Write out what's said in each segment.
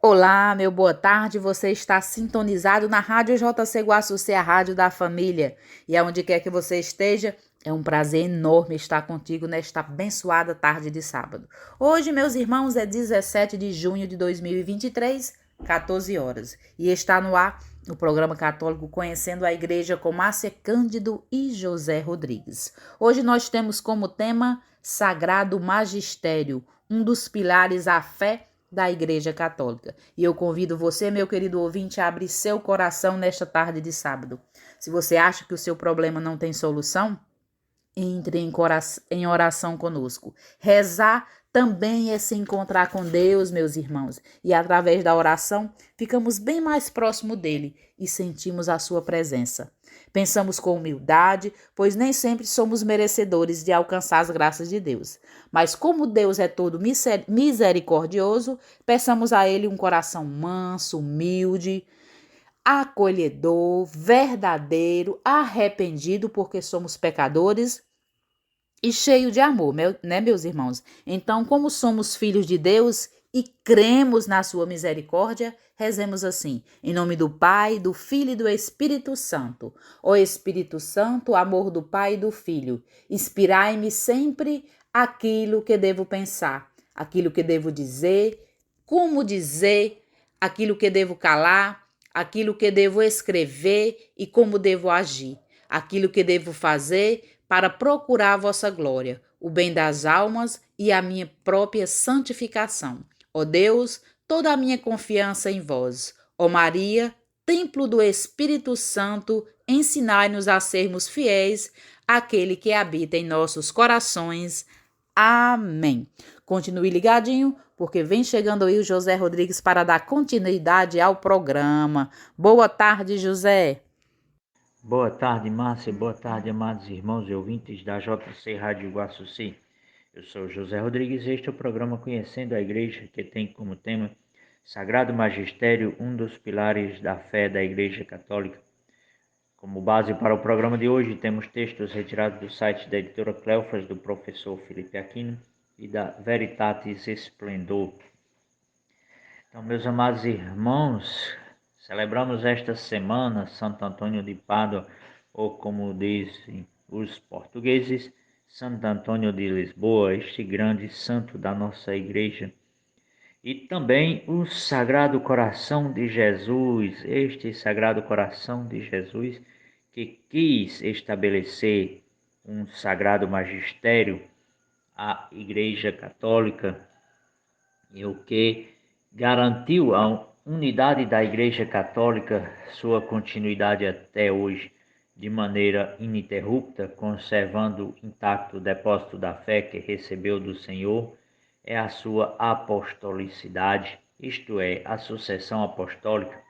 Olá, meu boa tarde. Você está sintonizado na Rádio JC Guaçuci, a rádio da família. E aonde quer que você esteja, é um prazer enorme estar contigo nesta abençoada tarde de sábado. Hoje, meus irmãos, é 17 de junho de 2023, 14 horas. E está no ar o programa católico Conhecendo a Igreja com Márcia Cândido e José Rodrigues. Hoje nós temos como tema Sagrado Magistério, um dos pilares à fé da Igreja Católica. E eu convido você, meu querido ouvinte, a abrir seu coração nesta tarde de sábado. Se você acha que o seu problema não tem solução, entre em oração conosco. Rezar também é se encontrar com Deus, meus irmãos. E através da oração, ficamos bem mais próximo dele e sentimos a sua presença. Pensamos com humildade, pois nem sempre somos merecedores de alcançar as graças de Deus. Mas como Deus é todo misericordioso, peçamos a ele um coração manso, humilde, acolhedor, verdadeiro, arrependido, porque somos pecadores e cheio de amor, né, meus irmãos? Então, como somos filhos de Deus e cremos na sua misericórdia, rezemos assim, em nome do Pai, do Filho e do Espírito Santo. Ó Espírito Santo, amor do Pai e do Filho, inspirai-me sempre aquilo que devo pensar, aquilo que devo dizer, como dizer, aquilo que devo calar, aquilo que devo escrever e como devo agir, aquilo que devo fazer para procurar a vossa glória, o bem das almas e a minha própria santificação. Ó Deus, toda a minha confiança em vós. Ó Maria, templo do Espírito Santo, ensinai-nos a sermos fiéis àquele que habita em nossos corações. Amém. Continue ligadinho, porque vem chegando aí o José Rodrigues para dar continuidade ao programa. Boa tarde, José. Boa tarde, Márcia. Boa tarde, amados irmãos e ouvintes da JC Rádio Guaçuci. Eu sou José Rodrigues e este é o programa Conhecendo a Igreja, que tem como tema Sagrado Magistério, um dos pilares da fé da Igreja Católica. Como base para o programa de hoje, temos textos retirados do site da editora Cleofas, do professor Felipe Aquino e da Veritatis Splendor. Então, meus amados irmãos, celebramos esta semana Santo Antônio de Pádua, ou como dizem os portugueses, Santo Antônio de Lisboa, este grande santo da nossa igreja. E também o Sagrado Coração de Jesus, este Sagrado Coração de Jesus que quis estabelecer um sagrado magistério à Igreja Católica e o que garantiu a unidade da Igreja Católica, sua continuidade até hoje de maneira ininterrupta, conservando intacto o depósito da fé que recebeu do Senhor, é a sua apostolicidade, isto é, a sucessão apostólica,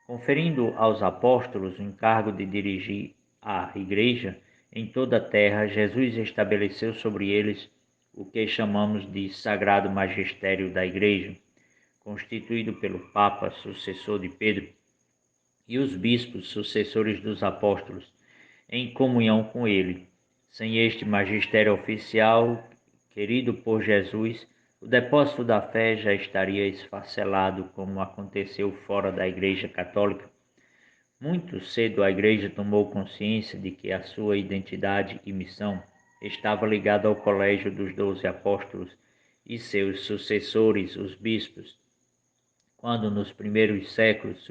conferindo aos apóstolos o encargo de dirigir a Igreja em toda a terra. Jesus estabeleceu sobre eles o que chamamos de Sagrado Magistério da Igreja, constituído pelo Papa, sucessor de Pedro, e os bispos, sucessores dos apóstolos, em comunhão com ele. Sem este magistério oficial, querido por Jesus, o depósito da fé já estaria esfacelado, como aconteceu fora da Igreja Católica. Muito cedo a Igreja tomou consciência de que a sua identidade e missão estava ligada ao colégio dos 12 apóstolos e seus sucessores, os bispos. Quando nos primeiros séculos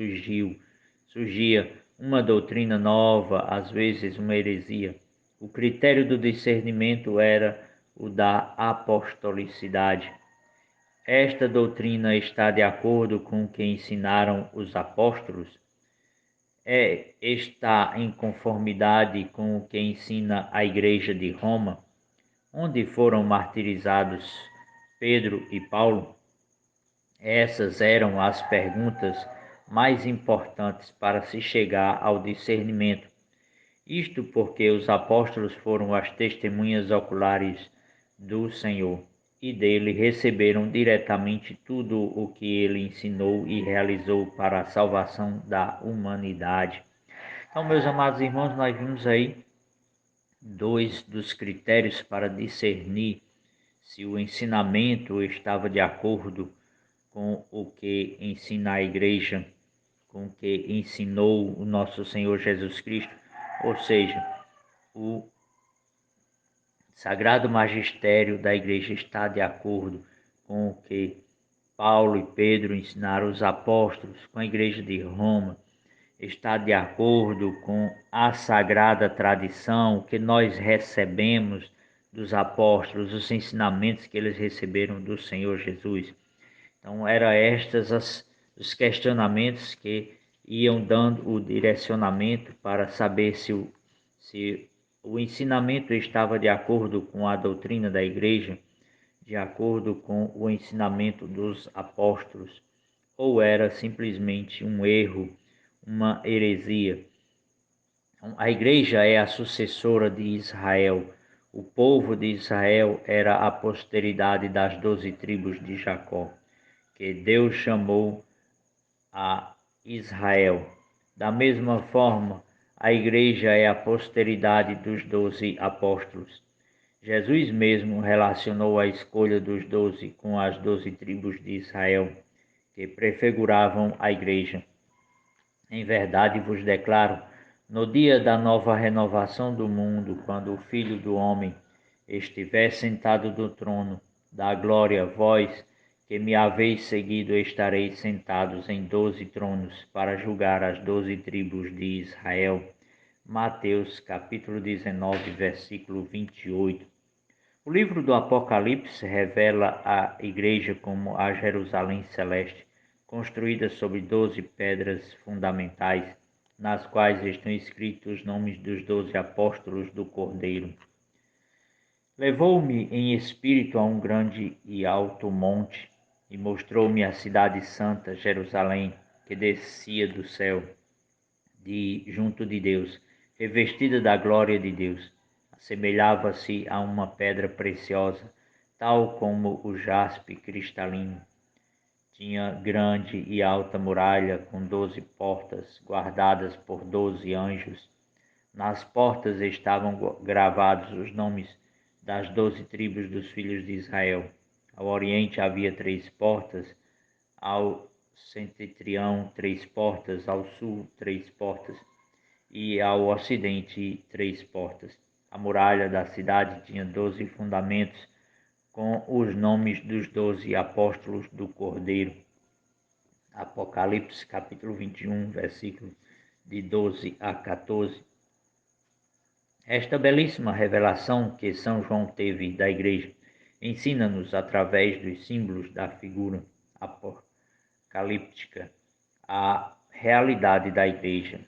surgia uma doutrina nova, às vezes uma heresia, o critério do discernimento era o da apostolicidade. Esta doutrina está de acordo com o que ensinaram os apóstolos? Está em conformidade com o que ensina a Igreja de Roma, onde foram martirizados Pedro e Paulo? Essas eram as perguntas mais importantes para se chegar ao discernimento. Isto porque os apóstolos foram as testemunhas oculares do Senhor e dele receberam diretamente tudo o que ele ensinou e realizou para a salvação da humanidade. Então, meus amados irmãos, nós vimos aí dois dos critérios para discernir se o ensinamento estava de acordo com o que ensina a igreja, com o que ensinou o nosso Senhor Jesus Cristo, ou seja, o Sagrado Magistério da igreja está de acordo com o que Paulo e Pedro ensinaram os apóstolos, com a igreja de Roma, está de acordo com a sagrada tradição que nós recebemos dos apóstolos, os ensinamentos que eles receberam do Senhor Jesus. Então, eram os questionamentos que iam dando o direcionamento para saber se o ensinamento estava de acordo com a doutrina da igreja, de acordo com o ensinamento dos apóstolos, ou era simplesmente um erro, uma heresia. Então, a igreja é a sucessora de Israel. O povo de Israel era a posteridade das 12 tribos de Jacó, que Deus chamou a Israel. Da mesma forma, a igreja é a posteridade dos 12 apóstolos. Jesus mesmo relacionou a escolha dos 12 com as 12 tribos de Israel, que prefiguravam a igreja. Em verdade vos declaro, no dia da nova renovação do mundo, quando o Filho do Homem estiver sentado no trono da glória, vós que me haveis seguido estareis sentados em 12 tronos para julgar as 12 tribos de Israel. Mateus capítulo 19, versículo 28. O livro do Apocalipse revela a igreja como a Jerusalém celeste, construída sobre 12 pedras fundamentais, nas quais estão escritos os nomes dos 12 apóstolos do Cordeiro. Levou-me em espírito a um grande e alto monte, e mostrou-me a cidade santa, Jerusalém, que descia do céu, junto de Deus, revestida da glória de Deus. Assemelhava-se a uma pedra preciosa, tal como o jaspe cristalino. Tinha grande e alta muralha com 12 portas, guardadas por 12 anjos. Nas portas estavam gravados os nomes das 12 tribos dos filhos de Israel. Ao oriente havia 3 portas, ao setentrião 3 portas, ao sul 3 portas e ao ocidente 3 portas. A muralha da cidade tinha 12 fundamentos, com os nomes dos 12 apóstolos do Cordeiro. Apocalipse capítulo 21, versículos de 12 a 14. Esta belíssima revelação que São João teve da igreja ensina-nos, através dos símbolos da figura apocalíptica, a realidade da igreja.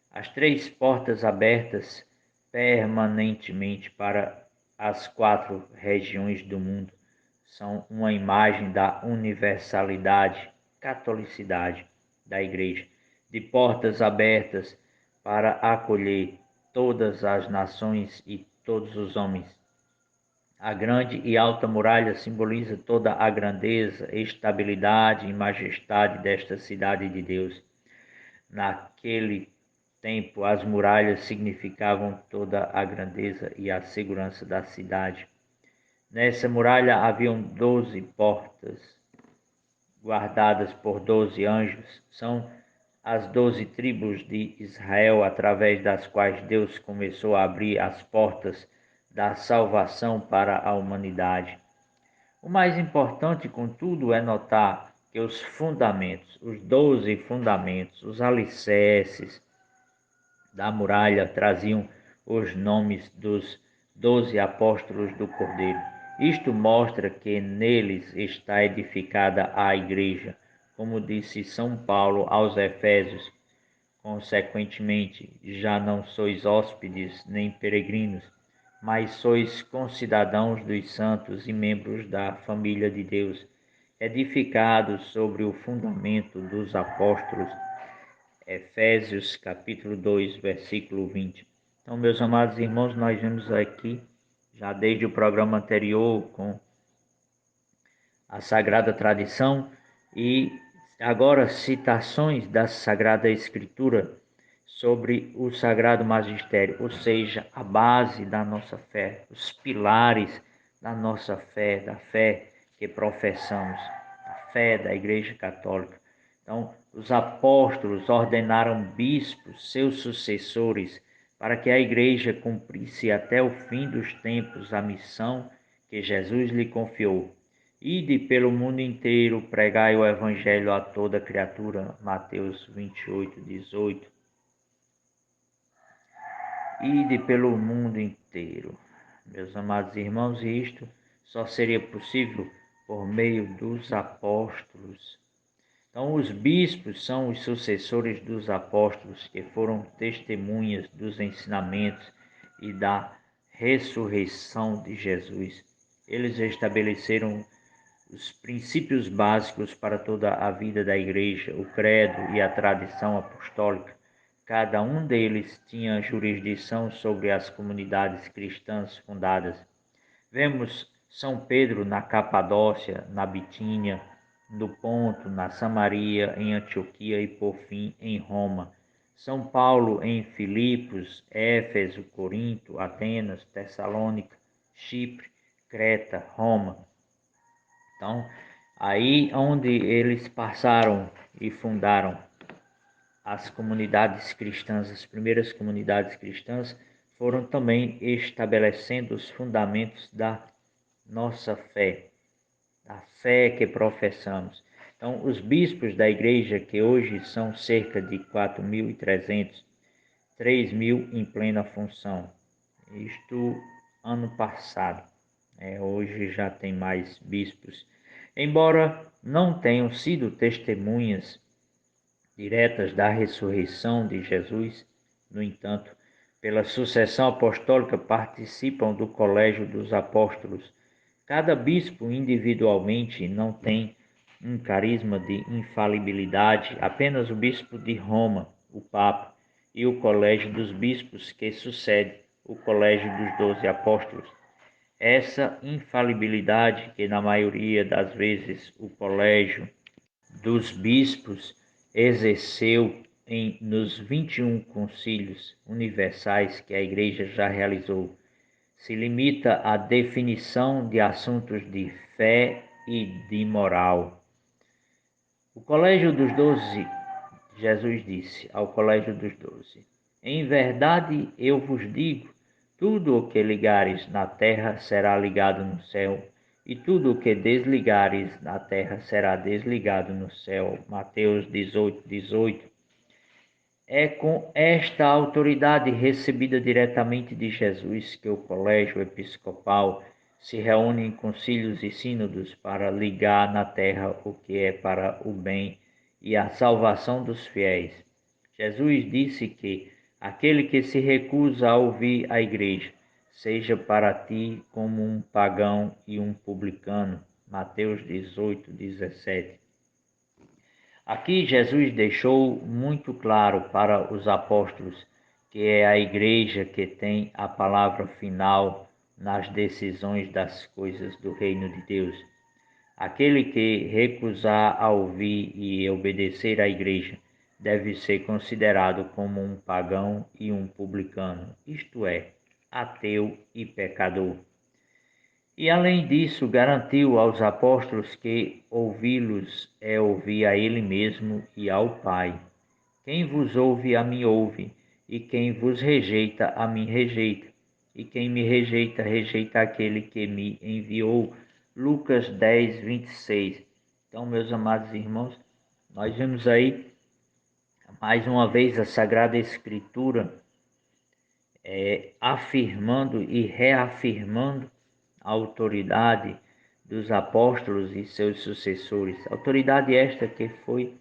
As 3 portas abertas permanentemente para as 4 regiões do mundo são uma imagem da universalidade, catolicidade da igreja, de portas abertas para acolher todas as nações e todos os homens. A grande e alta muralha simboliza toda a grandeza, estabilidade e majestade desta cidade de Deus. Naquele tempo, as muralhas significavam toda a grandeza e a segurança da cidade. Nessa muralha haviam 12 portas, guardadas por 12 anjos. São as 12 tribos de Israel, através das quais Deus começou a abrir as portas da salvação para a humanidade. O mais importante, contudo, é notar que os fundamentos, os 12 fundamentos, os alicerces da muralha traziam os nomes dos 12 apóstolos do Cordeiro. Isto mostra que neles está edificada a igreja, como disse São Paulo aos Efésios. Consequentemente, já não sois hóspedes nem peregrinos, mas sois concidadãos dos santos e membros da família de Deus, edificados sobre o fundamento dos apóstolos. Efésios capítulo 2, versículo 20. Então, meus amados irmãos, nós vemos aqui, já desde o programa anterior, com a Sagrada Tradição, e agora citações da Sagrada Escritura sobre o Sagrado Magistério, ou seja, a base da nossa fé, os pilares da nossa fé, da fé que professamos, a fé da Igreja Católica. Então, os apóstolos ordenaram bispos, seus sucessores, para que a Igreja cumprisse até o fim dos tempos a missão que Jesus lhe confiou. Ide pelo mundo inteiro, pregai o Evangelho a toda criatura. Mateus 28, 18. Ide pelo mundo inteiro. Meus amados irmãos, e isto só seria possível por meio dos apóstolos. Então, os bispos são os sucessores dos apóstolos, que foram testemunhas dos ensinamentos e da ressurreição de Jesus. Eles estabeleceram os princípios básicos para toda a vida da igreja, o credo e a tradição apostólica. Cada um deles tinha jurisdição sobre as comunidades cristãs fundadas. Vemos São Pedro na Capadócia, na Bitínia, no Ponto, na Samaria, em Antioquia e, por fim, em Roma. São Paulo em Filipos, Éfeso, Corinto, Atenas, Tessalônica, Chipre, Creta, Roma. Então, aí onde eles passaram e fundaram as comunidades cristãs, as primeiras comunidades cristãs, foram também estabelecendo os fundamentos da nossa fé, da fé que professamos. Então, os bispos da igreja, que hoje são cerca de 4.300, 3.000 em plena função. Isto ano passado. Hoje já tem mais bispos. Embora não tenham sido testemunhas diretas da ressurreição de Jesus, no entanto, pela sucessão apostólica participam do colégio dos apóstolos. Cada bispo individualmente não tem um carisma de infalibilidade, apenas o bispo de Roma, o Papa, e o colégio dos bispos que sucede o colégio dos 12 apóstolos. Essa infalibilidade que na maioria das vezes o colégio dos bispos exerceu nos 21 concílios universais que a Igreja já realizou, se limita à definição de assuntos de fé e de moral. O colégio dos 12, Jesus disse ao colégio dos 12: em verdade eu vos digo, tudo o que ligares na terra será ligado no céu, e tudo o que desligares na terra será desligado no céu. Mateus 18, 18. É com esta autoridade recebida diretamente de Jesus que o colégio episcopal se reúne em concílios e sínodos para ligar na terra o que é para o bem e a salvação dos fiéis. Jesus disse que aquele que se recusa a ouvir a igreja, seja para ti como um pagão e um publicano. Mateus 18, 17. Aqui Jesus deixou muito claro para os apóstolos que é a igreja que tem a palavra final nas decisões das coisas do reino de Deus. Aquele que recusar a ouvir e obedecer à igreja deve ser considerado como um pagão e um publicano, isto é, ateu e pecador. E além disso, garantiu aos apóstolos que ouvi-los é ouvir a ele mesmo e ao Pai. Quem vos ouve, a mim ouve, e quem vos rejeita, a mim rejeita. E quem me rejeita, rejeita aquele que me enviou. Lucas 10, 26. Então, meus amados irmãos, nós vemos aí mais uma vez a Sagrada Escritura afirmando e reafirmando a autoridade dos apóstolos e seus sucessores. Autoridade esta que foi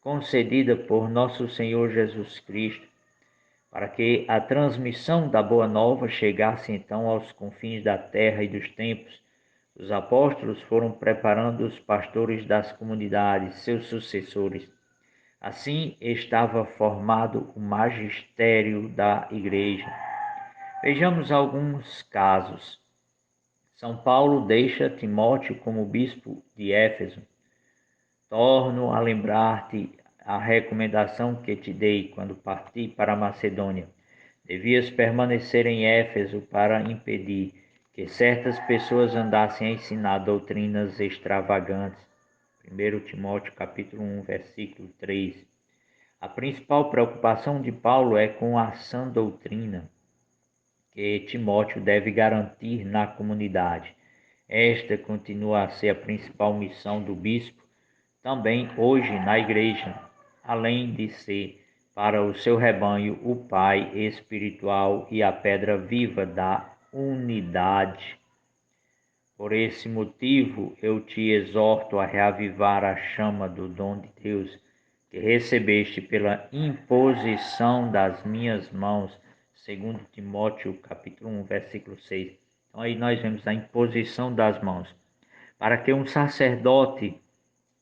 concedida por nosso Senhor Jesus Cristo, para que a transmissão da Boa Nova chegasse então aos confins da terra e dos tempos. Os apóstolos foram preparando os pastores das comunidades, seus sucessores. Assim estava formado o magistério da Igreja. Vejamos alguns casos. São Paulo deixa Timóteo como bispo de Éfeso. Torno a lembrar-te a recomendação que te dei quando parti para a Macedônia. Devias permanecer em Éfeso para impedir que certas pessoas andassem a ensinar doutrinas extravagantes. 1 Timóteo capítulo 1, versículo 3. A principal preocupação de Paulo é com a sã doutrina que Timóteo deve garantir na comunidade. Esta continua a ser a principal missão do bispo, também hoje na igreja, além de ser para o seu rebanho o pai espiritual e a pedra viva da unidade. Por esse motivo, eu te exorto a reavivar a chama do dom de Deus que recebeste pela imposição das minhas mãos, segundo Timóteo, capítulo 1, versículo 6. Então aí nós vemos a imposição das mãos. Para que um sacerdote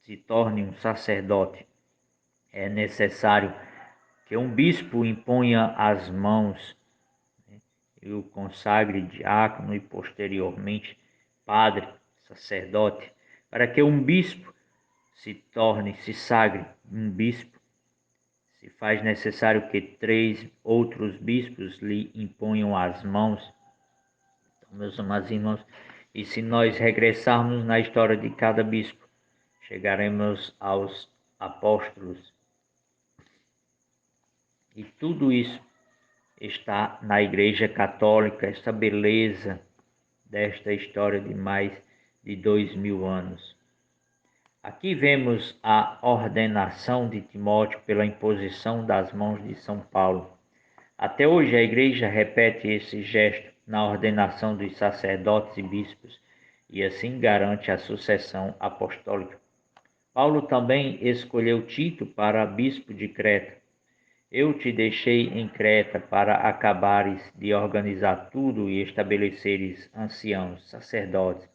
se torne um sacerdote, é necessário que um bispo imponha as mãos, né, e o consagre diácono e posteriormente padre, sacerdote. Para que um bispo se sagre um bispo, se faz necessário que 3 outros bispos lhe imponham as mãos. Então, meus amados irmãos, e se nós regressarmos na história de cada bispo, chegaremos aos apóstolos. E tudo isso está na Igreja Católica, esta beleza desta história de mais de 2000 anos. Aqui vemos a ordenação de Timóteo pela imposição das mãos de São Paulo. Até hoje a Igreja repete esse gesto na ordenação dos sacerdotes e bispos e assim garante a sucessão apostólica. Paulo também escolheu Tito para bispo de Creta. Eu te deixei em Creta para acabares de organizar tudo e estabeleceres anciãos, sacerdotes,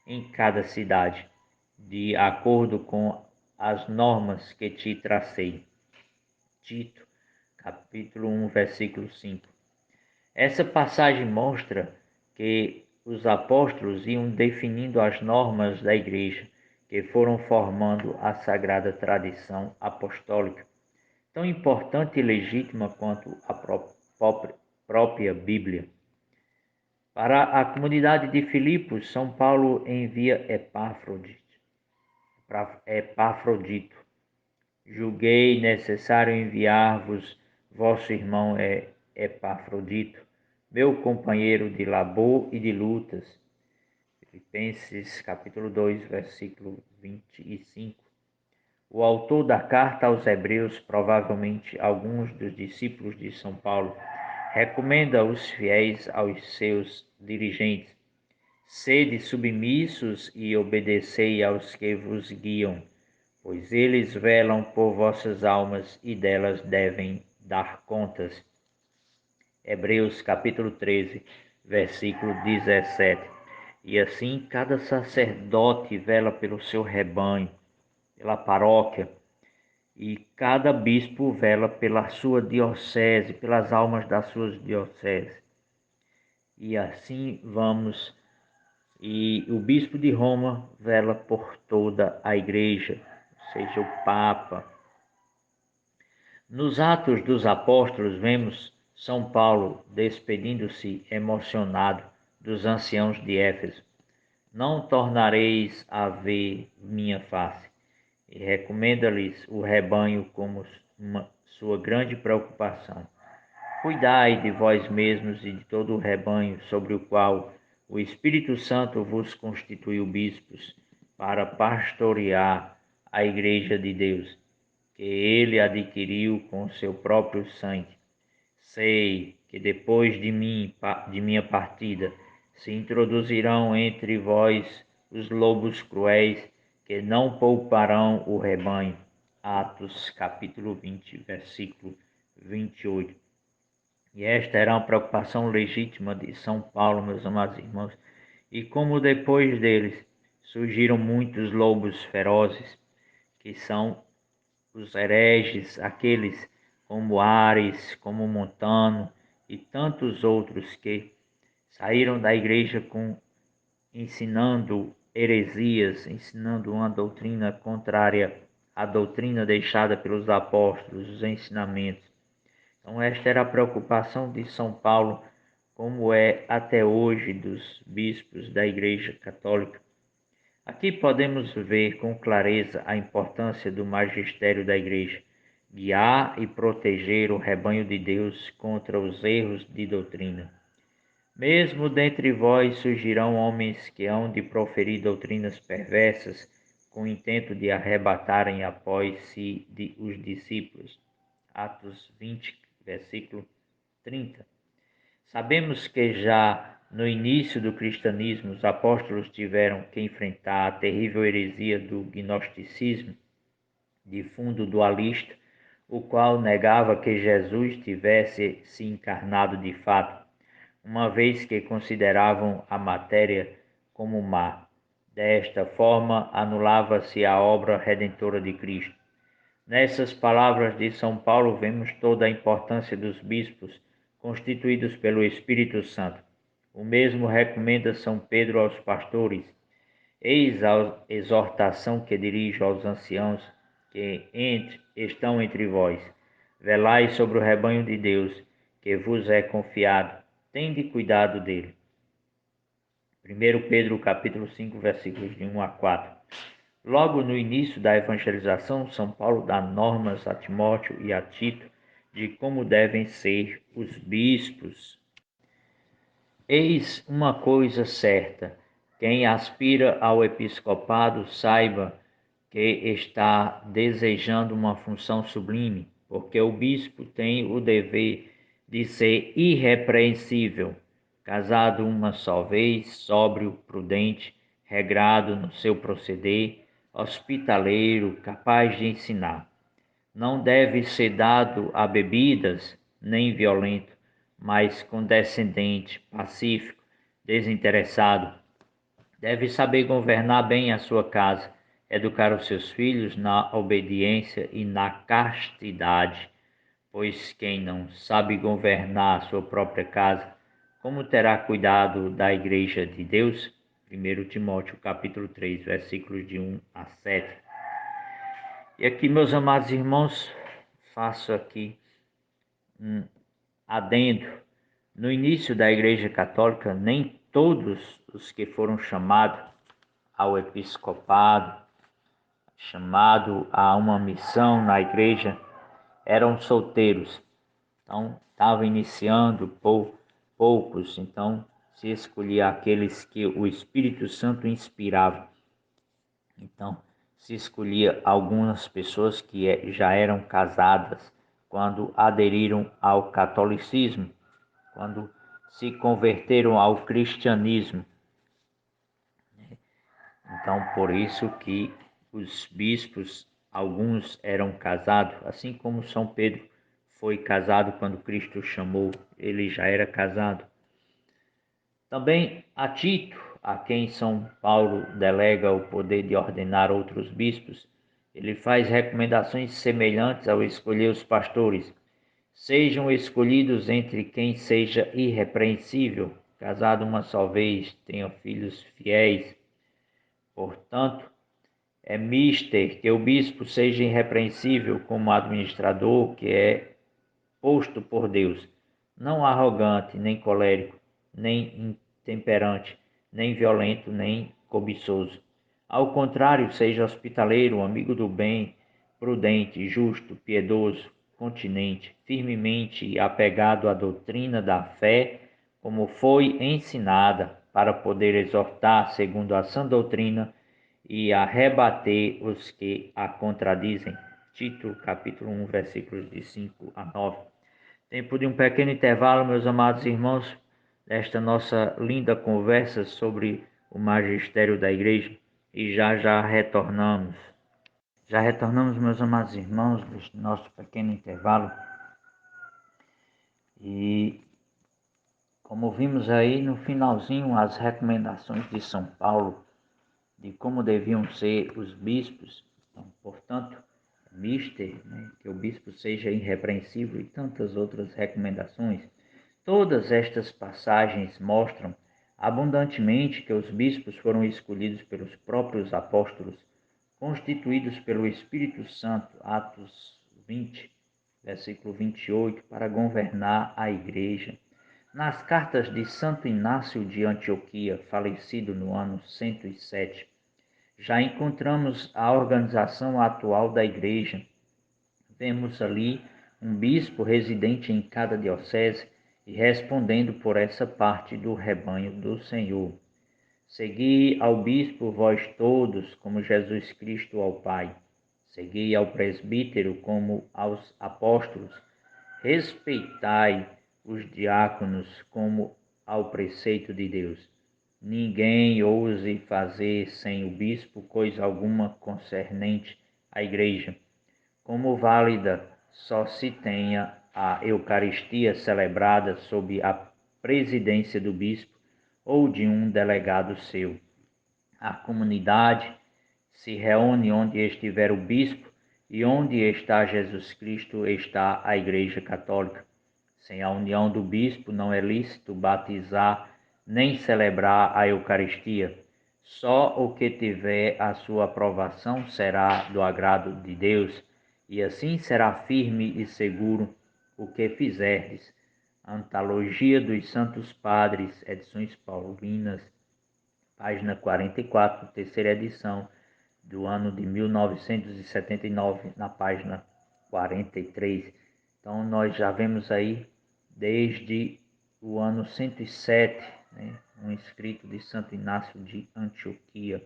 em cada cidade, de acordo com as normas que te tracei. Tito, capítulo 1, versículo 5. Essa passagem mostra que os apóstolos iam definindo as normas da igreja, que foram formando a sagrada tradição apostólica, tão importante e legítima quanto a própria Bíblia. Para a comunidade de Filipos, São Paulo envia Epafrodito. Julguei necessário enviar-vos vosso irmão Epafrodito, meu companheiro de labor e de lutas. Filipenses capítulo 2, versículo 25. O autor da carta aos Hebreus, provavelmente alguns dos discípulos de São Paulo, recomenda aos fiéis aos seus dirigentes: sede submissos e obedecei aos que vos guiam, pois eles velam por vossas almas e delas devem dar contas. Hebreus capítulo 13, versículo 17. E assim cada sacerdote vela pelo seu rebanho, pela paróquia, e cada bispo vela pela sua diocese, pelas almas das suas dioceses. E assim vamos. E o bispo de Roma vela por toda a igreja, ou seja, o Papa. Nos Atos dos Apóstolos, vemos São Paulo despedindo-se emocionado dos anciãos de Éfeso. Não tornareis a ver minha face. E recomenda-lhes o rebanho como sua grande preocupação. Cuidai de vós mesmos e de todo o rebanho sobre o qual o Espírito Santo vos constituiu bispos, para pastorear a igreja de Deus, que ele adquiriu com seu próprio sangue. Sei que depois de minha partida, se introduzirão entre vós os lobos cruéis, que não pouparão o rebanho. Atos capítulo 20, versículo 28. E esta era uma preocupação legítima de São Paulo, meus amados irmãos. E como depois deles surgiram muitos lobos ferozes, que são os hereges, aqueles como Ares, como Montano e tantos outros que saíram da igreja ensinando heresias, ensinando uma doutrina contrária à doutrina deixada pelos apóstolos, os ensinamentos. Então esta era a preocupação de São Paulo, como é até hoje dos bispos da Igreja Católica. Aqui podemos ver com clareza a importância do magistério da Igreja, guiar e proteger o rebanho de Deus contra os erros de doutrina. Mesmo dentre vós surgirão homens que hão de proferir doutrinas perversas, com o intento de arrebatarem após si os discípulos. Atos 20, versículo 30. Sabemos que já no início do cristianismo, os apóstolos tiveram que enfrentar a terrível heresia do gnosticismo, de fundo dualista, o qual negava que Jesus tivesse se encarnado de fato, uma vez que consideravam a matéria como má. Desta forma, anulava-se a obra redentora de Cristo. Nessas palavras de São Paulo, vemos toda a importância dos bispos constituídos pelo Espírito Santo. O mesmo recomenda São Pedro aos pastores: eis a exortação que dirijo aos anciãos que estão entre vós. Velai sobre o rebanho de Deus, que vos é confiado. Tende cuidado dele. 1 Pedro capítulo 5, versículos de 1 a 4. Logo no início da evangelização, São Paulo dá normas a Timóteo e a Tito de como devem ser os bispos. Eis uma coisa certa: quem aspira ao episcopado saiba que está desejando uma função sublime, porque o bispo tem o dever de ser irrepreensível, casado uma só vez, sóbrio, prudente, regrado no seu proceder, hospitaleiro, capaz de ensinar. Não deve ser dado a bebidas, nem violento, mas condescendente, pacífico, desinteressado. Deve saber governar bem a sua casa, educar os seus filhos na obediência e na castidade, pois quem não sabe governar a sua própria casa, como terá cuidado da igreja de Deus? 1 Timóteo capítulo 3, versículos de 1 a 7. E aqui, meus amados irmãos, faço aqui um adendo. No início da Igreja Católica, nem todos os que foram chamados ao episcopado, chamado a uma missão na igreja, eram solteiros. Então, estava iniciando poucos, então se escolhia aqueles que o Espírito Santo inspirava. Então, se escolhia algumas pessoas que já eram casadas quando aderiram ao catolicismo, quando se converteram ao cristianismo. Então, por isso que os bispos, alguns eram casados, assim como São Pedro foi casado quando Cristo chamou, ele já era casado. Também a Tito, a quem São Paulo delega o poder de ordenar outros bispos, ele faz recomendações semelhantes ao escolher os pastores. Sejam escolhidos entre quem seja irrepreensível, casado uma só vez, tenha filhos fiéis. Portanto, é mister que o bispo seja irrepreensível como administrador que é posto por Deus, não arrogante, nem colérico, nem intemperante, nem violento, nem cobiçoso. Ao contrário, seja hospitaleiro, amigo do bem, prudente, justo, piedoso, continente, firmemente apegado à doutrina da fé, como foi ensinada, para poder exortar segundo a sã doutrina e a rebater os que a contradizem. Tito, capítulo 1, versículos de 5 a 9. Tempo de um pequeno intervalo, meus amados irmãos, desta nossa linda conversa sobre o magistério da igreja, e já retornamos. Já retornamos, meus amados irmãos, deste nosso pequeno intervalo. E como vimos aí no finalzinho as recomendações de São Paulo de como deviam ser os bispos. Então, portanto, mister, que o bispo seja irrepreensível e tantas outras recomendações. Todas estas passagens mostram abundantemente que os bispos foram escolhidos pelos próprios apóstolos, constituídos pelo Espírito Santo, Atos 20, versículo 28, para governar a igreja. Nas cartas de Santo Inácio de Antioquia, falecido no ano 107, Já encontramos a organização atual da Igreja. Vemos ali um bispo residente em cada diocese e respondendo por essa parte do rebanho do Senhor. Segui ao bispo vós todos, como Jesus Cristo ao Pai. Segui ao presbítero como aos apóstolos. Respeitai os diáconos como ao preceito de Deus. Ninguém ouse fazer sem o bispo coisa alguma concernente à igreja. Como válida, só se tenha a Eucaristia celebrada sob a presidência do bispo ou de um delegado seu. A comunidade se reúne onde estiver o bispo e onde está Jesus Cristo está a Igreja Católica. Sem a união do bispo não é lícito batizar nem celebrar a Eucaristia. Só o que tiver a sua aprovação será do agrado de Deus, e assim será firme e seguro o que fizerdes. Antologia dos Santos Padres, edições paulinas, página 44, terceira edição, do ano de 1979, na página 43. Então, nós já vemos aí, desde o ano 107, né, um escrito de Santo Inácio de Antioquia.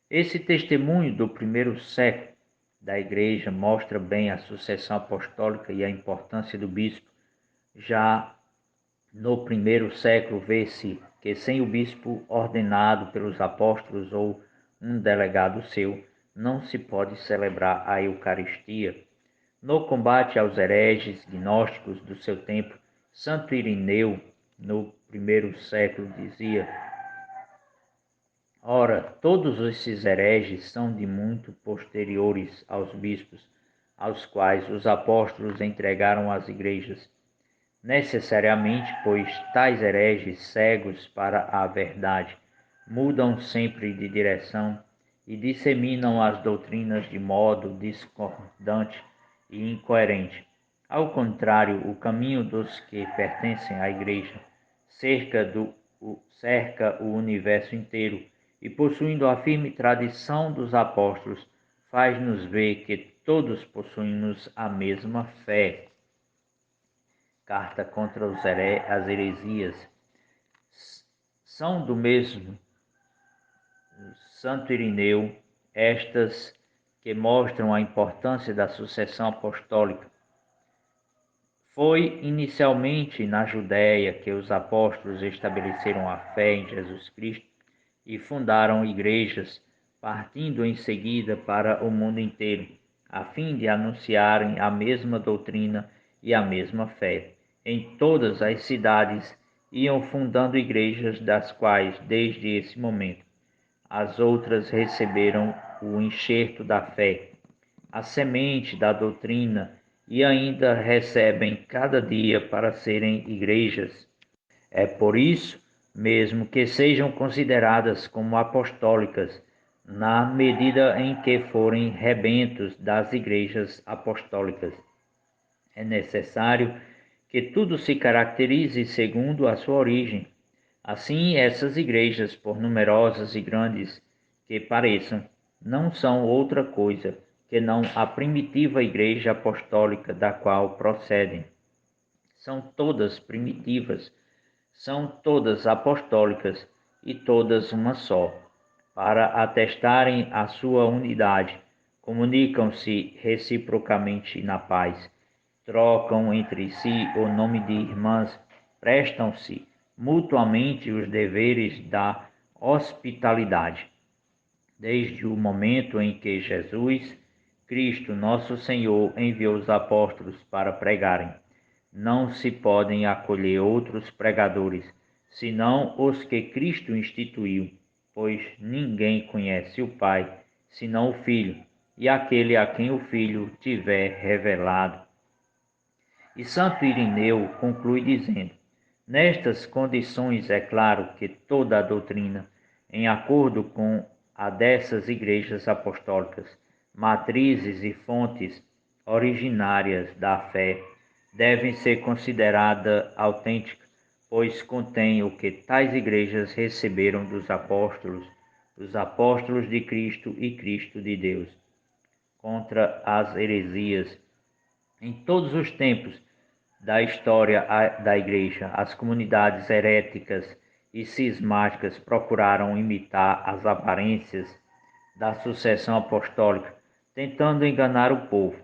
Esse testemunho do primeiro século da Igreja mostra bem a sucessão apostólica e a importância do bispo. Já no primeiro século, vê-se que sem o bispo ordenado pelos apóstolos ou um delegado seu, não se pode celebrar a Eucaristia. No combate aos hereges gnósticos do seu tempo, Santo Irineu, no primeiro século, dizia: ora, todos esses hereges são de muito posteriores aos bispos, aos quais os apóstolos entregaram as igrejas. Necessariamente, pois tais hereges, cegos para a verdade, mudam sempre de direção e disseminam as doutrinas de modo discordante e incoerente. Ao contrário, o caminho dos que pertencem à Igreja cerca o universo inteiro e, possuindo a firme tradição dos apóstolos, faz-nos ver que todos possuímos a mesma fé. Carta contra as heresias. São do mesmo Santo Irineu estas que mostram a importância da sucessão apostólica. Foi inicialmente na Judéia que os apóstolos estabeleceram a fé em Jesus Cristo e fundaram igrejas, partindo em seguida para o mundo inteiro, a fim de anunciarem a mesma doutrina e a mesma fé. Em todas as cidades iam fundando igrejas, das quais, desde esse momento, as outras receberam o enxerto da fé, a semente da doutrina, e ainda recebem cada dia para serem igrejas. É por isso mesmo que sejam consideradas como apostólicas, na medida em que forem rebentos das igrejas apostólicas. É necessário que tudo se caracterize segundo a sua origem. Assim, essas igrejas, por numerosas e grandes que pareçam, não são outra coisa que não a primitiva igreja apostólica da qual procedem. São todas primitivas, são todas apostólicas e todas uma só. Para atestarem a sua unidade, comunicam-se reciprocamente na paz, trocam entre si o nome de irmãs, prestam-se mutuamente os deveres da hospitalidade. Desde o momento em que Jesus Cristo, nosso Senhor, enviou os apóstolos para pregarem, não se podem acolher outros pregadores, senão os que Cristo instituiu, pois ninguém conhece o Pai, senão o Filho, e aquele a quem o Filho tiver revelado. E Santo Irineu conclui dizendo: nestas condições é claro que toda a doutrina, em acordo com a dessas igrejas apostólicas, matrizes e fontes originárias da fé, devem ser considerada autêntica, pois contém o que tais igrejas receberam dos apóstolos, os apóstolos de Cristo e Cristo de Deus, contra as heresias. Em todos os tempos da história da Igreja, as comunidades heréticas e cismáticas procuraram imitar as aparências da sucessão apostólica, tentando enganar o povo.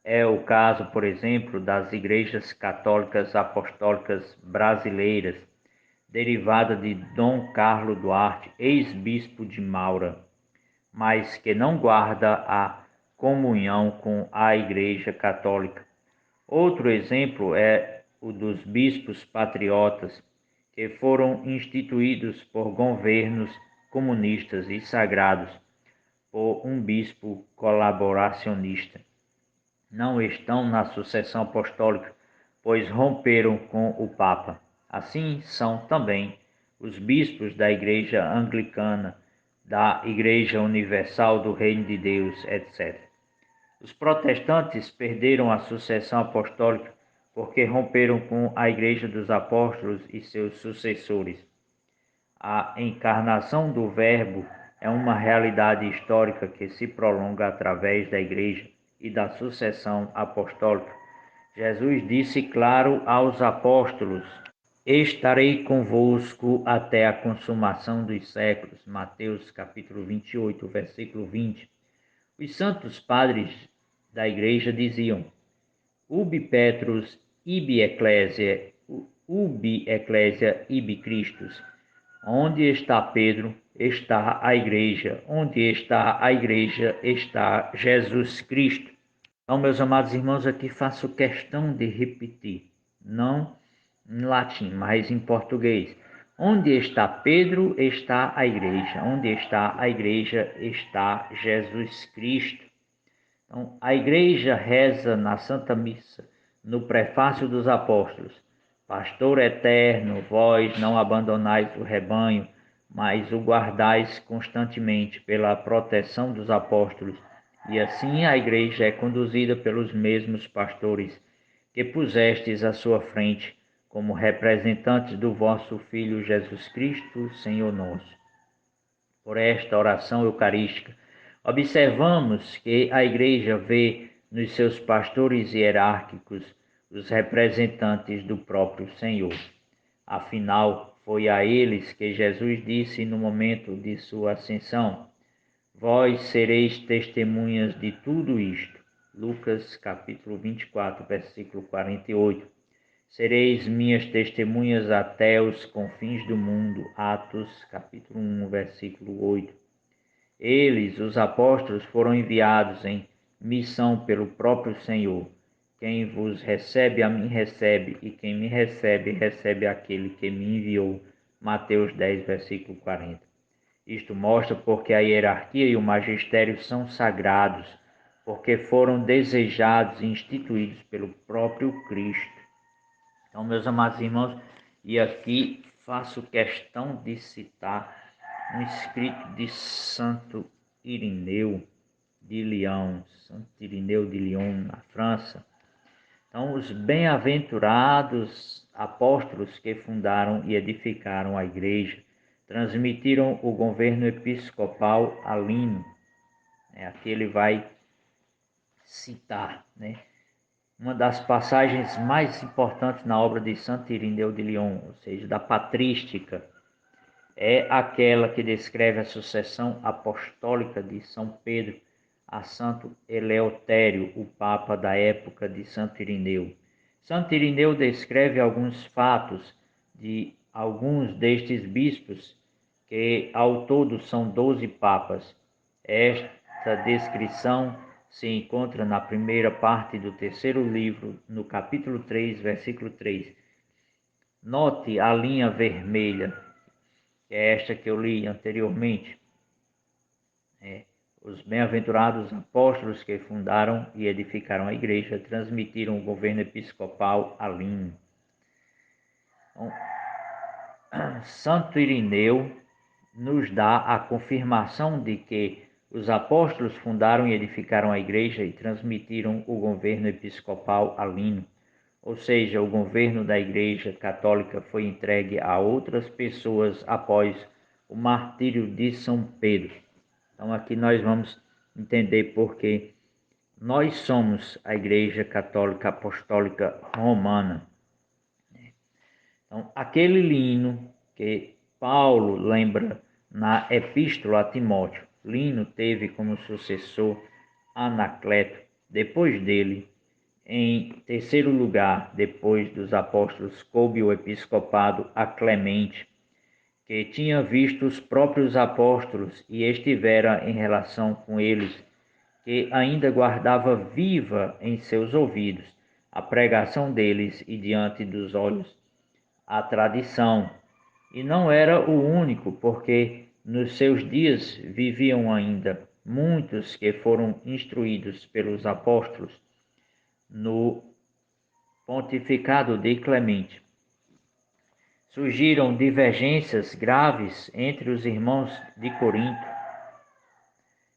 É o caso, por exemplo, das igrejas católicas apostólicas brasileiras, derivada de Dom Carlos Duarte, ex-bispo de Maura, mas que não guarda a comunhão com a Igreja Católica. Outro exemplo é o dos bispos patriotas, que foram instituídos por governos comunistas e sagrados por um bispo colaboracionista. Não estão na sucessão apostólica, pois romperam com o Papa. Assim são também os bispos da Igreja Anglicana, da Igreja Universal do Reino de Deus, etc. Os protestantes perderam a sucessão apostólica porque romperam com a Igreja dos Apóstolos e seus sucessores. A encarnação do Verbo é uma realidade histórica que se prolonga através da Igreja e da sucessão apostólica. Jesus disse claro aos apóstolos: estarei convosco até a consumação dos séculos. Mateus capítulo 28, versículo 20. Os santos padres da Igreja diziam: Ubi Petrus, ubi ecclesia, ibi Christus. Onde está Pedro, está a Igreja. Onde está a Igreja, está Jesus Cristo. Então, meus amados irmãos, aqui faço questão de repetir, não em latim, mas em português. Onde está Pedro, está a Igreja. Onde está a Igreja, está Jesus Cristo. Então, a Igreja reza na Santa Missa, no prefácio dos apóstolos: Pastor eterno, vós não abandonais o rebanho, mas o guardais constantemente pela proteção dos apóstolos. E assim a Igreja é conduzida pelos mesmos pastores que pusestes à sua frente, como representantes do vosso Filho Jesus Cristo, Senhor nosso. Por esta oração eucarística, observamos que a Igreja vê nos seus pastores hierárquicos os representantes do próprio Senhor. Afinal, foi a eles que Jesus disse no momento de sua ascensão: Vós sereis testemunhas de tudo isto. Lucas capítulo 24, versículo 48. Sereis minhas testemunhas até os confins do mundo. Atos capítulo 1, versículo 8. Eles, os apóstolos, foram enviados em missão pelo próprio Senhor. Quem vos recebe, a mim recebe, e quem me recebe, recebe aquele que me enviou. Mateus 10, versículo 40. Isto mostra porque a hierarquia e o magistério são sagrados, porque foram desejados e instituídos pelo próprio Cristo. Então, meus amados irmãos, e aqui faço questão de citar um escrito de Santo Irineu de Lyon, Santo Irineu de Lyon, na França. Então, os bem-aventurados apóstolos que fundaram e edificaram a igreja transmitiram o governo episcopal a Lino. Aqui ele vai citar, uma das passagens mais importantes na obra de Santo Irineu de Lyon, ou seja, da patrística, é aquela que descreve a sucessão apostólica de São Pedro a Santo Eleutério, o Papa da época de Santo Irineu. Santo Irineu descreve alguns fatos de alguns destes bispos, que ao todo são 12 papas. Esta descrição se encontra na primeira parte do terceiro livro, no capítulo 3, versículo 3. Note a linha vermelha, que é esta que eu li anteriormente. Os bem-aventurados apóstolos que fundaram e edificaram a igreja transmitiram o governo episcopal a Lino. Então, Santo Irineu nos dá a confirmação de que os apóstolos fundaram e edificaram a igreja e transmitiram o governo episcopal a Lino, ou seja, o governo da igreja católica foi entregue a outras pessoas após o martírio de São Pedro. Então aqui nós vamos entender porque nós somos a Igreja Católica Apostólica Romana. Então, aquele Lino que Paulo lembra na Epístola a Timóteo, Lino teve como sucessor Anacleto, depois dele. Em terceiro lugar, depois dos apóstolos, coube o episcopado a Clemente, que tinha visto os próprios apóstolos e estivera em relação com eles, que ainda guardava viva em seus ouvidos a pregação deles e diante dos olhos a tradição. E não era o único, porque nos seus dias viviam ainda muitos que foram instruídos pelos apóstolos no pontificado de Clemente. Surgiram divergências graves entre os irmãos de Corinto.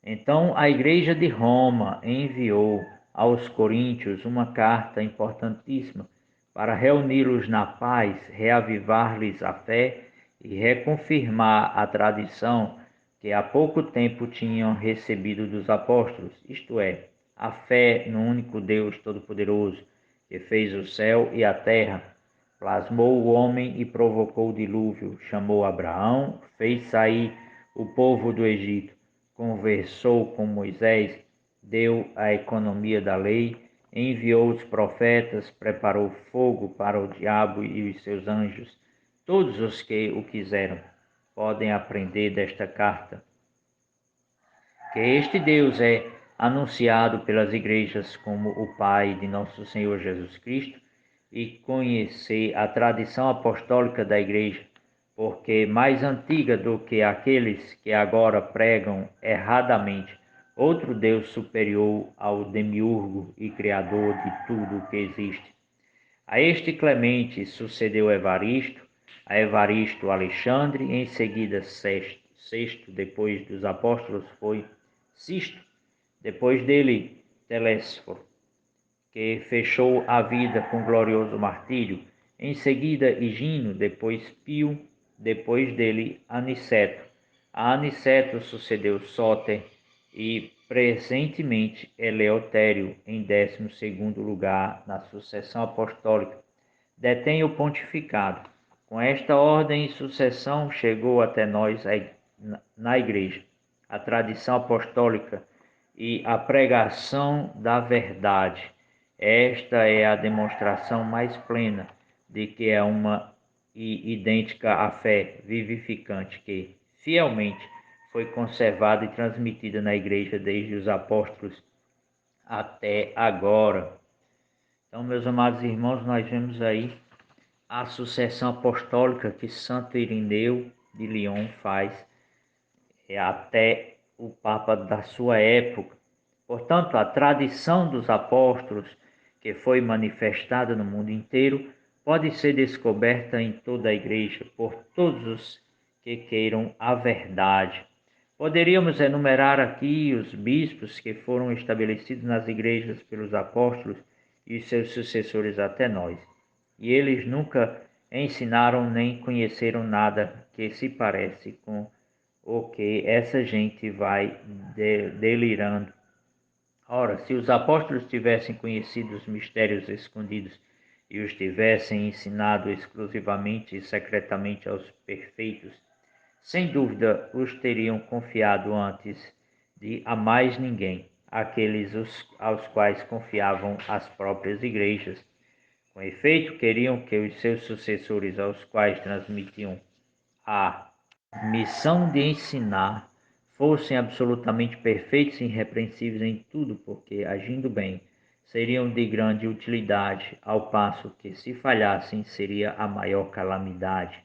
Então a Igreja de Roma enviou aos coríntios uma carta importantíssima para reuni-los na paz, reavivar-lhes a fé e reconfirmar a tradição que há pouco tempo tinham recebido dos apóstolos, isto é, a fé no único Deus Todo-Poderoso, que fez o céu e a terra, plasmou o homem e provocou o dilúvio, chamou Abraão, fez sair o povo do Egito, conversou com Moisés, deu a economia da lei, enviou os profetas, preparou fogo para o diabo e os seus anjos. Todos os que o quiseram podem aprender desta carta que este Deus é anunciado pelas igrejas como o Pai de nosso Senhor Jesus Cristo e conhecer a tradição apostólica da igreja, porque mais antiga do que aqueles que agora pregam erradamente outro Deus superior ao demiurgo e criador de tudo o que existe. A este Clemente sucedeu Evaristo, a Evaristo Alexandre, em seguida Sexto, depois dos apóstolos foi Sisto, depois dele Telésforo, que fechou a vida com glorioso martírio, em seguida Higino, depois Pio, depois dele Aniceto. A Aniceto sucedeu Sóter e presentemente Eleutério, em 12º lugar na sucessão apostólica. Detém o pontificado. Com esta ordem e sucessão chegou até nós na igreja a tradição apostólica e a pregação da verdade. Esta é a demonstração mais plena de que é uma e idêntica à fé vivificante que, fielmente, foi conservada e transmitida na igreja desde os apóstolos até agora. Então, meus amados irmãos, nós vemos aí a sucessão apostólica que Santo Irineu de Lyon faz até o Papa da sua época. Portanto, a tradição dos apóstolos, que foi manifestada no mundo inteiro, pode ser descoberta em toda a igreja por todos os que queiram a verdade. Poderíamos enumerar aqui os bispos que foram estabelecidos nas igrejas pelos apóstolos e seus sucessores até nós. E eles nunca ensinaram nem conheceram nada que se parece com o que essa gente vai delirando. Ora, se os apóstolos tivessem conhecido os mistérios escondidos e os tivessem ensinado exclusivamente e secretamente aos perfeitos, sem dúvida os teriam confiado antes de a mais ninguém, aqueles aos quais confiavam as próprias igrejas. Com efeito, queriam que os seus sucessores, aos quais transmitiam a missão de ensinar, fossem absolutamente perfeitos e irrepreensíveis em tudo, porque, agindo bem, seriam de grande utilidade, ao passo que, se falhassem, seria a maior calamidade.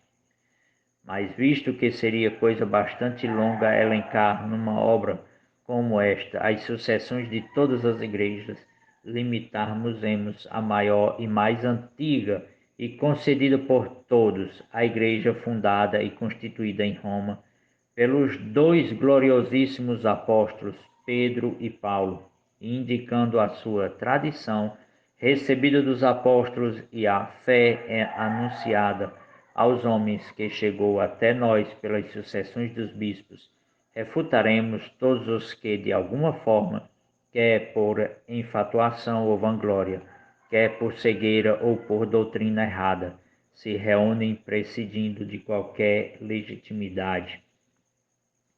Mas visto que seria coisa bastante longa elencar numa obra como esta as sucessões de todas as igrejas, limitarmos-emos a maior e mais antiga e concedida por todos, a igreja fundada e constituída em Roma pelos dois gloriosíssimos apóstolos Pedro e Paulo, indicando a sua tradição recebida dos apóstolos e a fé anunciada aos homens que chegou até nós pelas sucessões dos bispos, refutaremos todos os que, de alguma forma, quer por infatuação ou vanglória, quer por cegueira ou por doutrina errada, se reúnem prescindindo de qualquer legitimidade.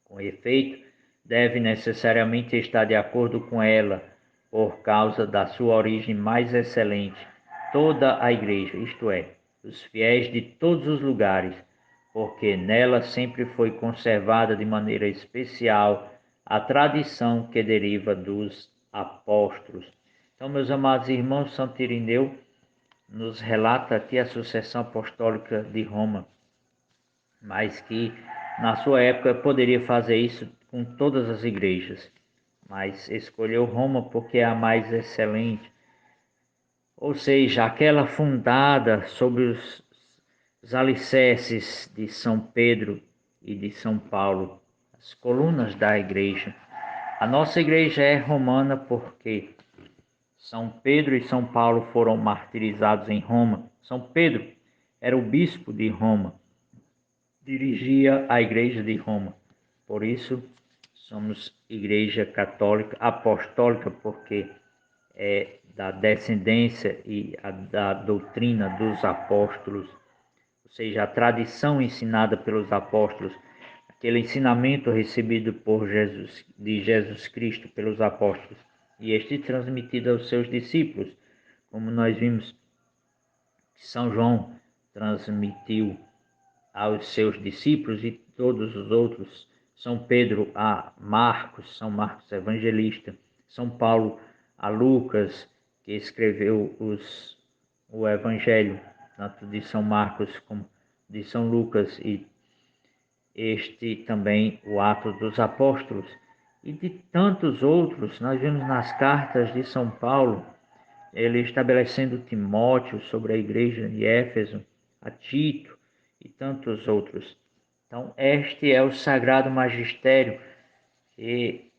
Com efeito, deve necessariamente estar de acordo com ela, por causa da sua origem mais excelente, toda a Igreja, isto é, os fiéis de todos os lugares, porque nela sempre foi conservada de maneira especial a tradição que deriva dos apóstolos. Então, meus amados irmãos, Santo Irineu nos relata aqui a sucessão apostólica de Roma, mas que na sua época poderia fazer isso com todas as igrejas, mas escolheu Roma porque é a mais excelente, ou seja, aquela fundada sobre os alicerces de São Pedro e de São Paulo, as colunas da igreja. A nossa igreja é romana porque São Pedro e São Paulo foram martirizados em Roma. São Pedro era o bispo de Roma, dirigia a igreja de Roma. Por isso, somos igreja católica apostólica, porque é da descendência e da doutrina dos apóstolos, ou seja, a tradição ensinada pelos apóstolos, aquele ensinamento recebido por Jesus, de Jesus Cristo pelos apóstolos, e este transmitido aos seus discípulos, como nós vimos que São João transmitiu aos seus discípulos e todos os outros, São Pedro a Marcos, São Marcos Evangelista, São Paulo a Lucas, que escreveu o Evangelho, tanto de São Marcos como de São Lucas, e este também o Atos dos Apóstolos, e de tantos outros. Nós vemos nas cartas de São Paulo, ele estabelecendo Timóteo sobre a igreja de Éfeso, a Tito e tantos outros. Então, este é o Sagrado Magistério, e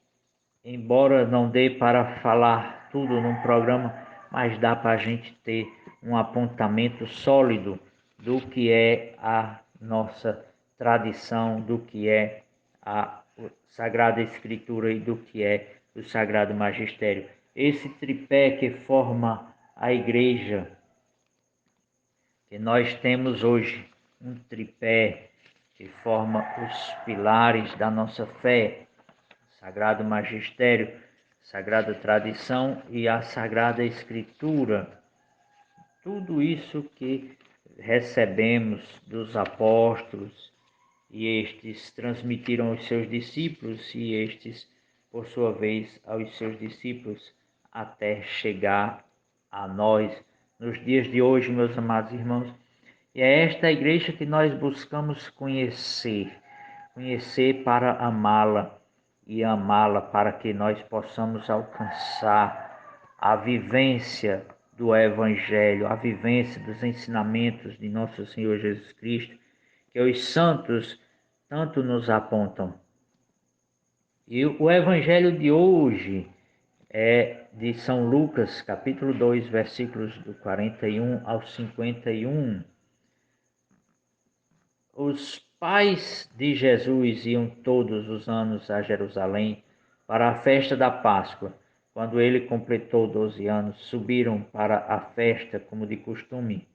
embora não dê para falar tudo num programa, mas dá para a gente ter um apontamento sólido do que é a nossa tradição, do que é a Sagrada Escritura e do que é o Sagrado Magistério. Esse tripé que forma a igreja que nós temos hoje, um tripé que forma os pilares da nossa fé, Sagrado Magistério, Sagrada Tradição e a Sagrada Escritura. Tudo isso que recebemos dos apóstolos, e estes transmitiram aos seus discípulos, e estes, por sua vez, aos seus discípulos, até chegar a nós nos dias de hoje, meus amados irmãos. E é esta igreja que nós buscamos conhecer para amá-la, e amá-la para que nós possamos alcançar a vivência do Evangelho, a vivência dos ensinamentos de nosso Senhor Jesus Cristo, que os santos tanto nos apontam. E o Evangelho de hoje é de São Lucas, capítulo 2, versículos do 41 ao 51. Os pais de Jesus iam todos os anos a Jerusalém para a festa da Páscoa. Quando ele completou 12 anos, subiram para a festa como de costume.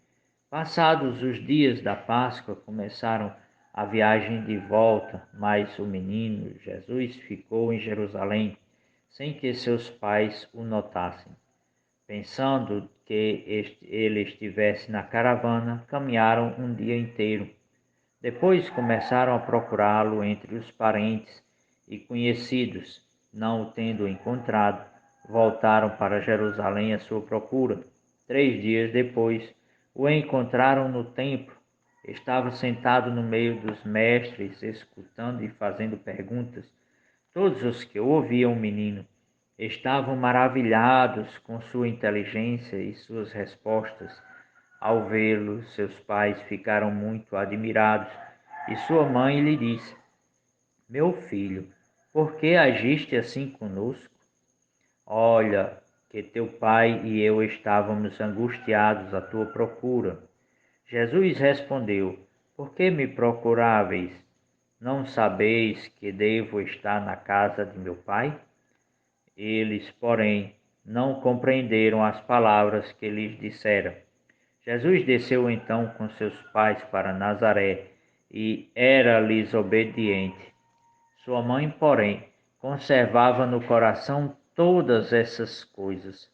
Passados os dias da Páscoa, começaram a viagem de volta, mas o menino Jesus ficou em Jerusalém, sem que seus pais o notassem. Pensando que ele estivesse na caravana, caminharam um dia inteiro. Depois começaram a procurá-lo entre os parentes e conhecidos. Não o tendo encontrado, voltaram para Jerusalém à sua procura. 3 dias depois, o encontraram no templo. Estava sentado no meio dos mestres, escutando e fazendo perguntas. Todos os que ouviam o menino estavam maravilhados com sua inteligência e suas respostas. Ao vê-lo, seus pais ficaram muito admirados, e sua mãe lhe disse: Meu filho, por que agiste assim conosco? Olha, que teu pai e eu estávamos angustiados à tua procura. Jesus respondeu: Por que me procuráveis? Não sabeis que devo estar na casa de meu pai? Eles, porém, não compreenderam as palavras que lhes dissera. Jesus desceu então com seus pais para Nazaré e era-lhes obediente. Sua mãe, porém, conservava no coração todas essas coisas.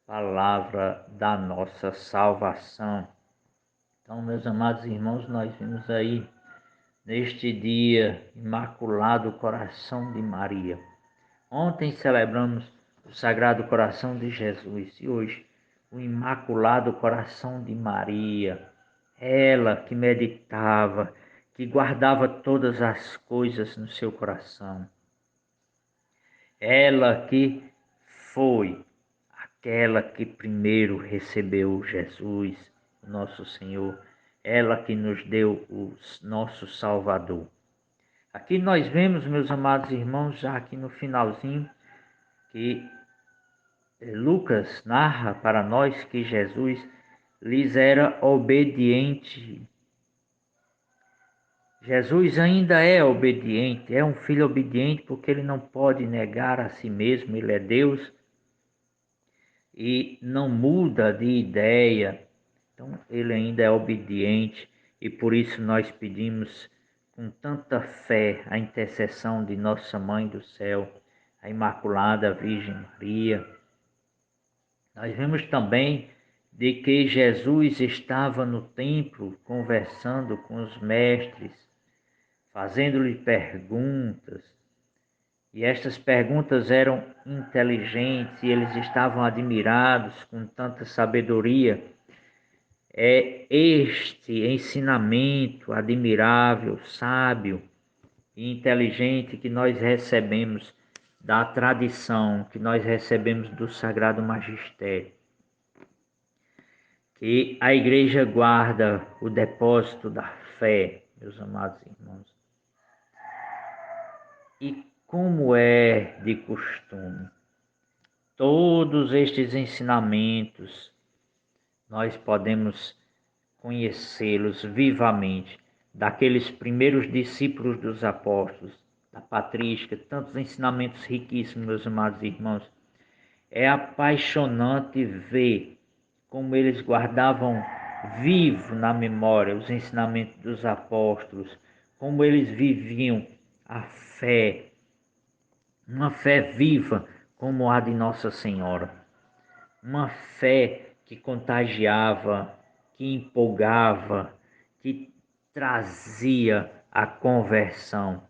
Palavra da nossa salvação. Então, meus amados irmãos, nós vimos aí neste dia Imaculado Coração de Maria. Ontem celebramos o Sagrado Coração de Jesus e hoje o Imaculado Coração de Maria. Ela que meditava, que guardava todas as coisas no seu coração. Ela que foi aquela que primeiro recebeu Jesus, nosso Senhor. Ela que nos deu o nosso Salvador. Aqui nós vemos, meus amados irmãos, já aqui no finalzinho, que Lucas narra para nós que Jesus lhes era obediente. Jesus ainda é obediente, é um filho obediente porque ele não pode negar a si mesmo, ele é Deus e não muda de ideia. Então ele ainda é obediente e por isso nós pedimos com tanta fé a intercessão de Nossa Mãe do Céu, a Imaculada Virgem Maria. Nós vemos também de que Jesus estava no templo conversando com os mestres, fazendo-lhe perguntas. E estas perguntas eram inteligentes e eles estavam admirados com tanta sabedoria. É este ensinamento admirável, sábio e inteligente que nós recebemos da tradição, que nós recebemos do Sagrado Magistério. Que a Igreja guarda o depósito da fé, meus amados irmãos. E como é de costume, todos estes ensinamentos nós podemos conhecê-los vivamente daqueles primeiros discípulos dos apóstolos, da patrística, tantos ensinamentos riquíssimos, meus amados irmãos. É apaixonante ver como eles guardavam vivo na memória os ensinamentos dos apóstolos, como eles viviam a fé, uma fé viva como a de Nossa Senhora, uma fé que contagiava, que empolgava, que trazia a conversão.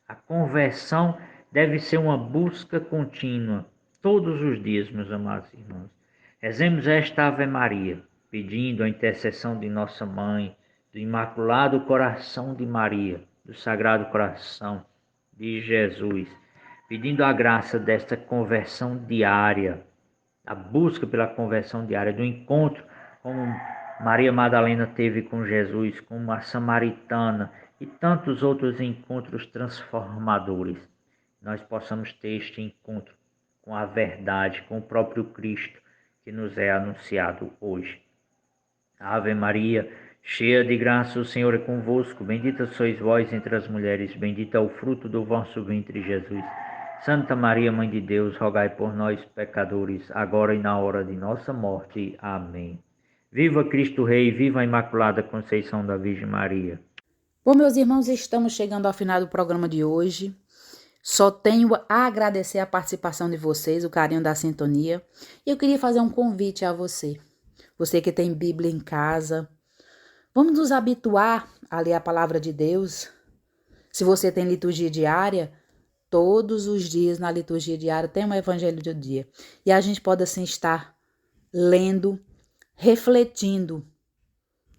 A conversão deve ser uma busca contínua, todos os dias, meus amados irmãos. Rezemos esta Ave Maria, pedindo a intercessão de Nossa Mãe, do Imaculado Coração de Maria, do Sagrado Coração de Jesus, pedindo a graça desta conversão diária, a busca pela conversão diária, do encontro como Maria Madalena teve com Jesus, como a Samaritana e tantos outros encontros transformadores. Nós possamos ter este encontro com a verdade, com o próprio Cristo que nos é anunciado hoje. Ave Maria, cheia de graça, o Senhor é convosco. Bendita sois vós entre as mulheres, bendito é o fruto do vosso ventre, Jesus. Santa Maria, Mãe de Deus, rogai por nós, pecadores, agora e na hora de nossa morte. Amém. Viva Cristo Rei, viva a Imaculada Conceição da Virgem Maria. Bom, meus irmãos, estamos chegando ao final do programa de hoje. Só tenho a agradecer a participação de vocês, o carinho da sintonia. E eu queria fazer um convite a você. Você que tem Bíblia em casa, vamos nos habituar a ler a palavra de Deus. Se você tem liturgia diária, todos os dias na liturgia diária tem um evangelho do dia. E a gente pode assim estar lendo, refletindo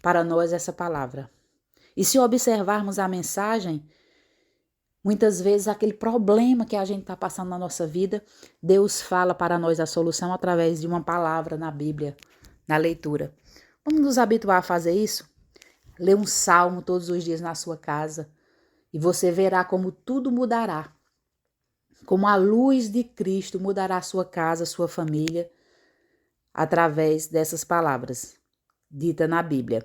para nós essa palavra. E se observarmos a mensagem, muitas vezes aquele problema que a gente está passando na nossa vida, Deus fala para nós a solução através de uma palavra na Bíblia, na leitura. Vamos nos habituar a fazer isso? Ler um salmo todos os dias na sua casa e você verá como tudo mudará. Como a luz de Cristo mudará a sua casa, a sua família, através dessas palavras ditas na Bíblia.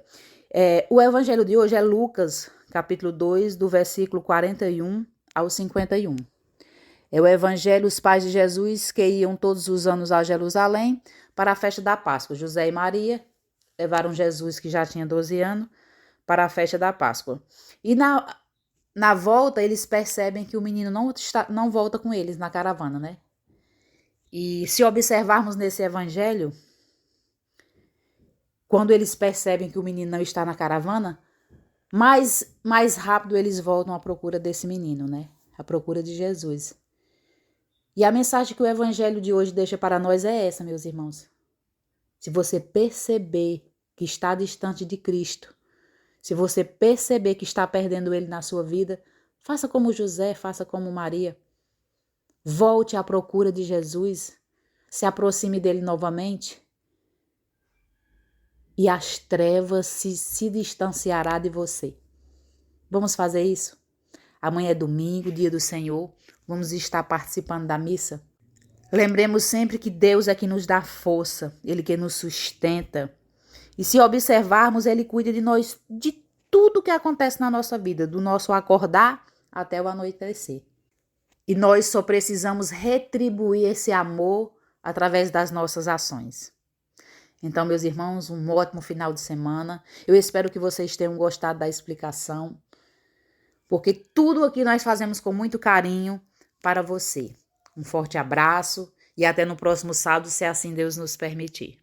O evangelho de hoje é Lucas, capítulo 2, do versículo 41 ao 51. É o evangelho, os pais de Jesus que iam todos os anos a Jerusalém para a festa da Páscoa. José e Maria levaram Jesus, que já tinha 12 anos, para a festa da Páscoa. E na volta, eles percebem que o menino não volta com eles na caravana, né? E se observarmos nesse evangelho, quando eles percebem que o menino não está na caravana, mais rápido eles voltam à procura desse menino, né? À procura de Jesus. E a mensagem que o evangelho de hoje deixa para nós é essa, meus irmãos. Se você perceber que está distante de Cristo, se você perceber que está perdendo ele na sua vida, faça como José, faça como Maria. Volte à procura de Jesus, se aproxime dele novamente e as trevas se distanciará de você. Vamos fazer isso? Amanhã é domingo, dia do Senhor. Vamos estar participando da missa. Lembremos sempre que Deus é que nos dá força, Ele que nos sustenta. E se observarmos, Ele cuida de nós, de tudo que acontece na nossa vida, do nosso acordar até o anoitecer. E nós só precisamos retribuir esse amor através das nossas ações. Então, meus irmãos, um ótimo final de semana. Eu espero que vocês tenham gostado da explicação, porque tudo aqui nós fazemos com muito carinho para você. Um forte abraço e até no próximo sábado, se assim Deus nos permitir.